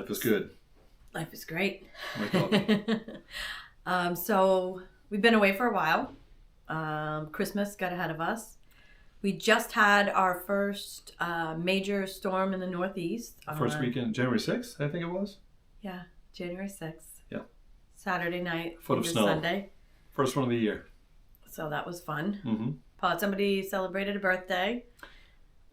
Life is good. Life is great. Oh So we've been away for a while. Christmas got ahead of us. We just had our first major storm in the Northeast. First weekend, January 6th, I think it was. Yeah, January 6th. Yeah. Saturday night. Foot of snow. Sunday. First one of the year. So that was fun. Mm-hmm. Somebody celebrated a birthday.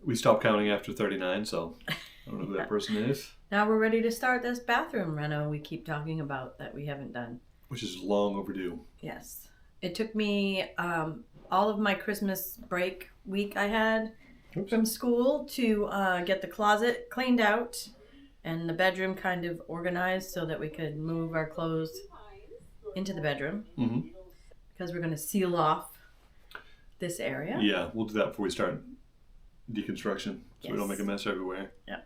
We stopped counting after 39, so I don't know who that person is. Now we're ready to start this bathroom reno we keep talking about that we haven't done. Which is long overdue. Yes. It took me all of my Christmas break week I had from school to get the closet cleaned out and the bedroom kind of organized so that we could move our clothes into the bedroom. Mm-hmm. Because we're going to seal off this area. Yeah, we'll do that before we start deconstruction so we don't make a mess everywhere. Yeah.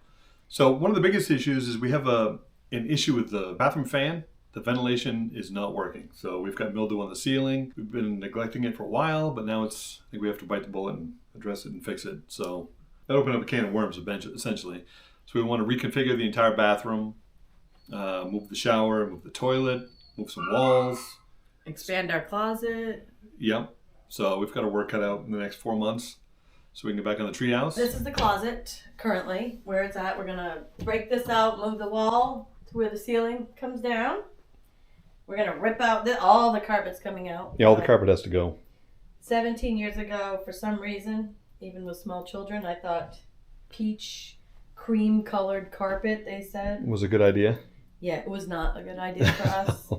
So one of the biggest issues is we have an issue with the bathroom fan. The ventilation is not working. So we've got mildew on the ceiling. We've been neglecting it for a while, but now I think we have to bite the bullet and address it and fix it. So that opened up a can of worms essentially. So we want to reconfigure the entire bathroom, move the shower, move the toilet, move some walls. Expand our closet. Yep. So we've got our work cut out in the next 4 months so we can get back on the treehouse. This is the closet currently where it's at. We're going to break this out, move the wall to where the ceiling comes down. We're going to rip out all the carpet's coming out. Yeah, all the carpet has to go. 17 years ago, for some reason, even with small children, I thought peach cream colored carpet, they said. Was a good idea. Yeah, it was not a good idea for us.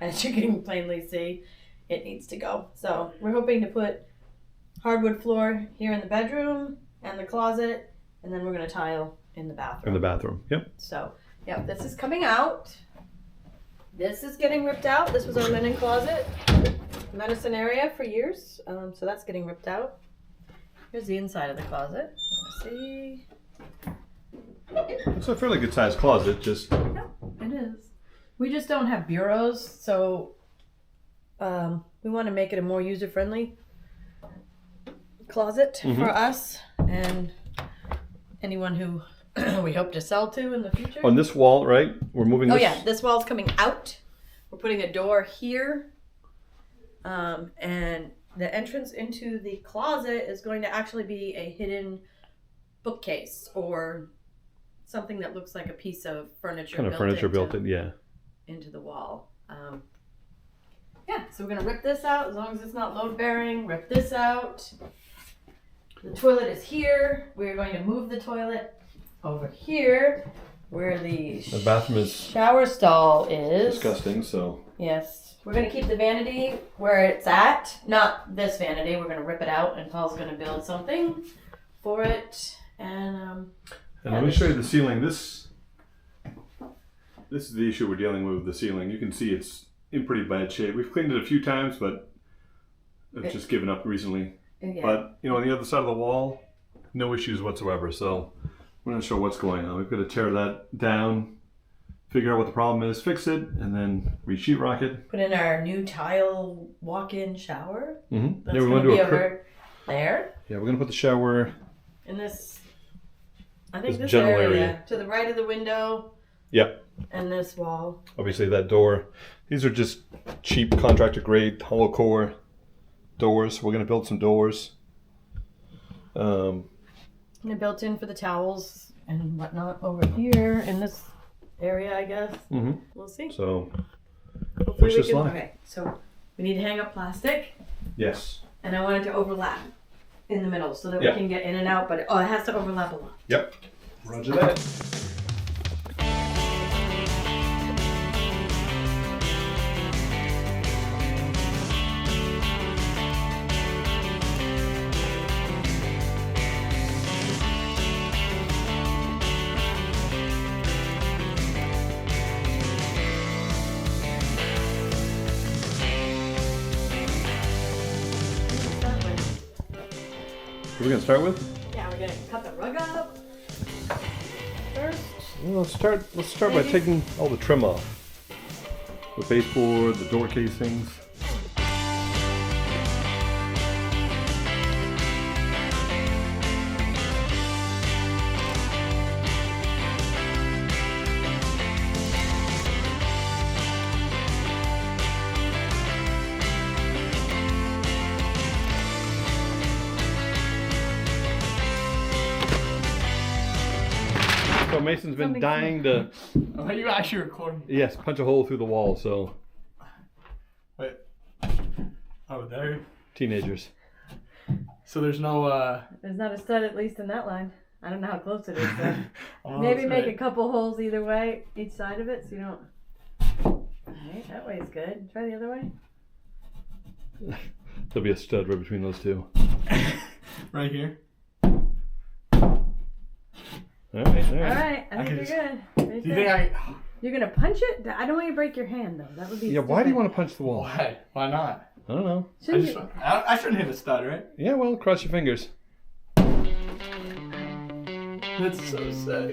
As you can plainly see, it needs to go. So we're hoping to put hardwood floor here in the bedroom and the closet, and then we're going to tile in the bathroom. In the bathroom, yep. So, yeah, this is coming out. This is getting ripped out. This was our linen closet, medicine area for years. So that's getting ripped out. Here's the inside of the closet. Let's see. It's a fairly good sized closet, just... Yeah, it is. We just don't have bureaus, so we want to make it a more user-friendly closet for us and anyone who we hope to sell to in the future. On this wall, right? We're moving this. Oh yeah, this wall's coming out. We're putting a door here. And the entrance into the closet is going to actually be a hidden bookcase or something that looks like a piece of furniture. Kind of furniture built in, yeah. Into the wall. Yeah, so we're going to rip this out as long as it's not load bearing. Rip this out. The toilet is here. We're going to move the toilet over here where the bathroom is shower stall is. Disgusting, so. Yes. We're going to keep the vanity where it's at. Not this vanity. We're going to rip it out and Paul's going to build something for it. And let me show you the ceiling. This is the issue we're dealing with the ceiling. You can see it's in pretty bad shape. We've cleaned it a few times, but I've just given up recently. Yeah. But, on the other side of the wall, no issues whatsoever. So we're going to show what's going on. We've got to tear that down, figure out what the problem is, fix it, and then re-sheetrock it. Put in our new tile walk-in shower. Mm-hmm. That's going to be over there. Yeah, we're going to put the shower in this, I think this area. To the right of the window. Yep. And this wall. Obviously that door. These are just cheap contractor grade hollow core doors. We're going to build some doors. And they're built in for the towels and whatnot over here in this area, I guess. Mm-hmm. We'll see. So, hopefully we can. Okay, so we need to hang up plastic. Yes. And I want it to overlap in the middle so that we can get in and out, but it has to overlap a lot. Yep. Roger that. What are we going to start with? Yeah, we're going to cut the rug up first. Well, let's start by taking all the trim off. The baseboard, the door casings. So Mason's been Something dying to. Are you actually recording? Yes, punch a hole through the wall. So. Wait. Oh, there. Teenagers. So there's no. There's not a stud at least in that line. I don't know how close it is though. Oh, Maybe make right. a couple holes either way, each side of it, so you don't. Alright, that way is good. Try the other way. There'll be a stud right between those two. Right here. Alright. Alright, I think can you're just- good. Right Do you there. think I? You're gonna punch it? I don't want you to break your hand though. That would be Yeah, why do you stupid. want to punch the wall? Why? Why not? I don't know. Shouldn't you- I shouldn't hit a stud, right? Yeah, well, cross your fingers. That's so sick.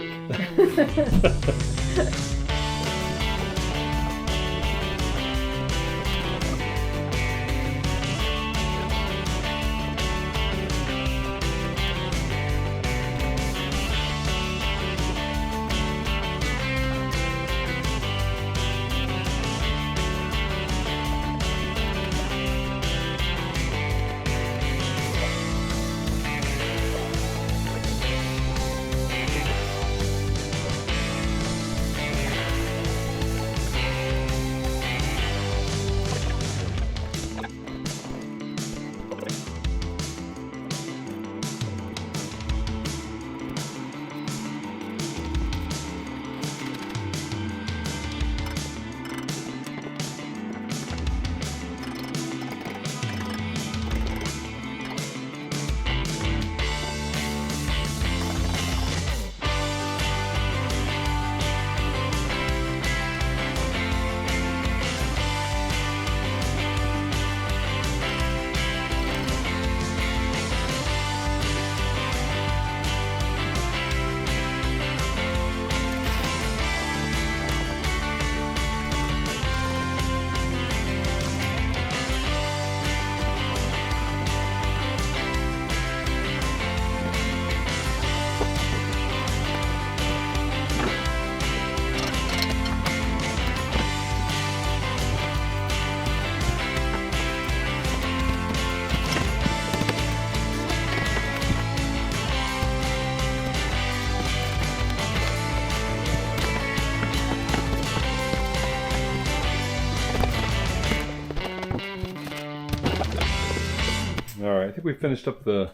Alright, I think we finished up the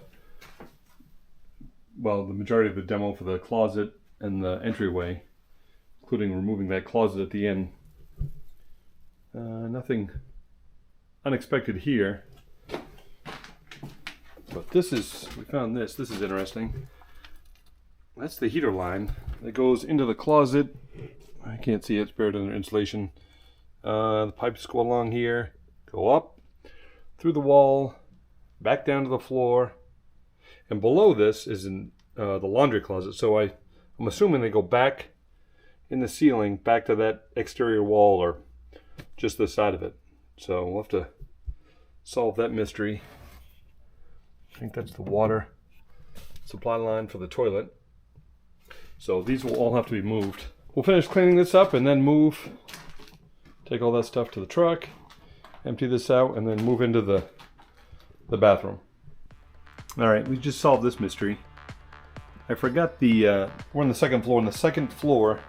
majority of the demo for the closet and the entryway, including removing that closet at the end. Nothing unexpected here. But we found this is interesting. That's the heater line that goes into the closet. I can't see it, it's buried under insulation. The pipes go along here, go up, through the wall, back down to the floor, and below this is in the laundry closet. So I'm assuming they go back in the ceiling, back to that exterior wall, or just this side of it. So we'll have to solve that mystery. I think that's the water supply line for the toilet. So these will all have to be moved. We'll finish cleaning this up and then move, take all that stuff to the truck, empty this out, and then move into the bathroom. All right, we just solved this mystery. I forgot we're on the second floor. On the second floor,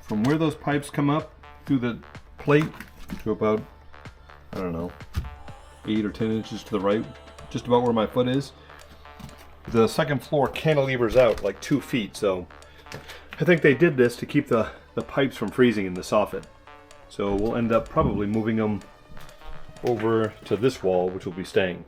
from where those pipes come up through the plate to about, I don't know, 8 or 10 inches to the right, just about where my foot is, the second floor cantilevers out like 2 feet. So I think they did this to keep the pipes from freezing in the soffit. So we'll end up probably moving them over to this wall, which will be staying.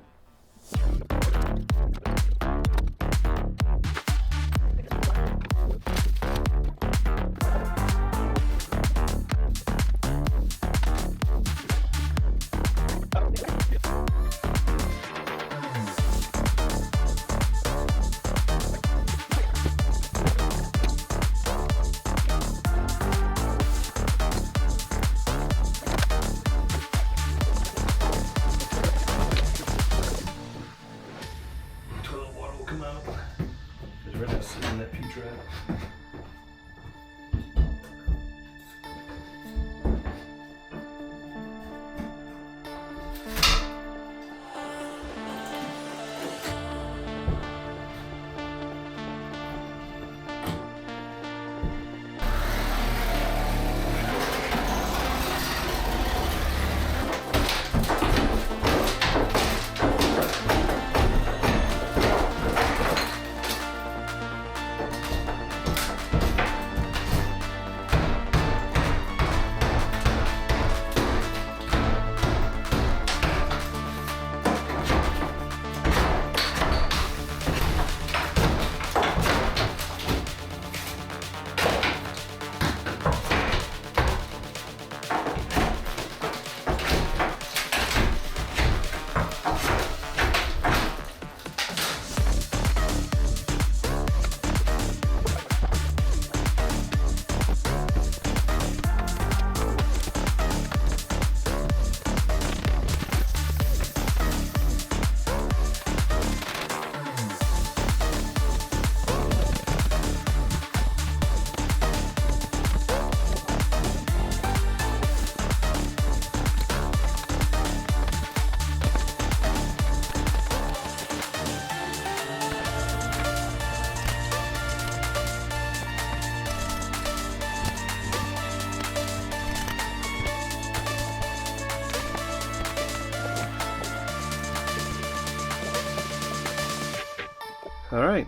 Alright,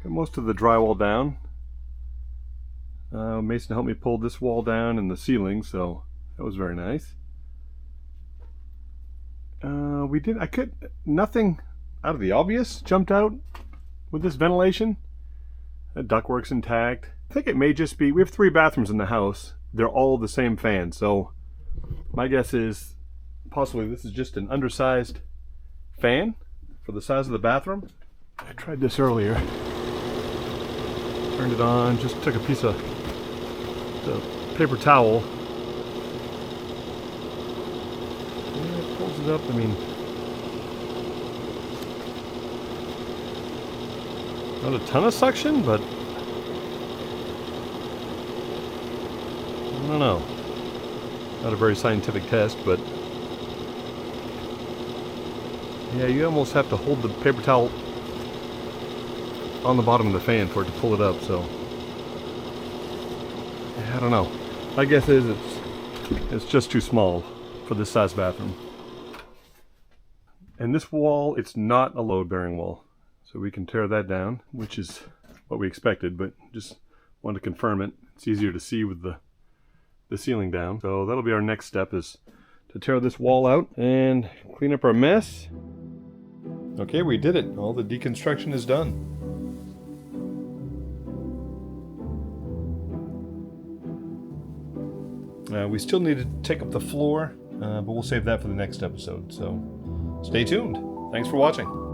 got most of the drywall down. Mason helped me pull this wall down and the ceiling, so that was very nice. Nothing out of the obvious jumped out with this ventilation. The ductwork's intact. I think it may just be, we have 3 bathrooms in the house. They're all the same fan, so my guess is possibly this is just an undersized fan for the size of the bathroom. I tried this earlier. Turned it on, just took a piece of the paper towel. Yeah, it pulls it up, I mean, not a ton of suction, but I don't know. Not a very scientific test, but yeah, you almost have to hold the paper towel on the bottom of the fan for it to pull it up, so yeah, I don't know. My guess is it's just too small for this size bathroom. And this wall, it's not a load-bearing wall, so we can tear that down, which is what we expected, but just wanted to confirm it. It's easier to see with the ceiling down. So that'll be our next step, is to tear this wall out and clean up our mess. Okay, we did it. All the deconstruction is done. We still need to take up the floor, but we'll save that for the next episode. So stay tuned. Thanks for watching.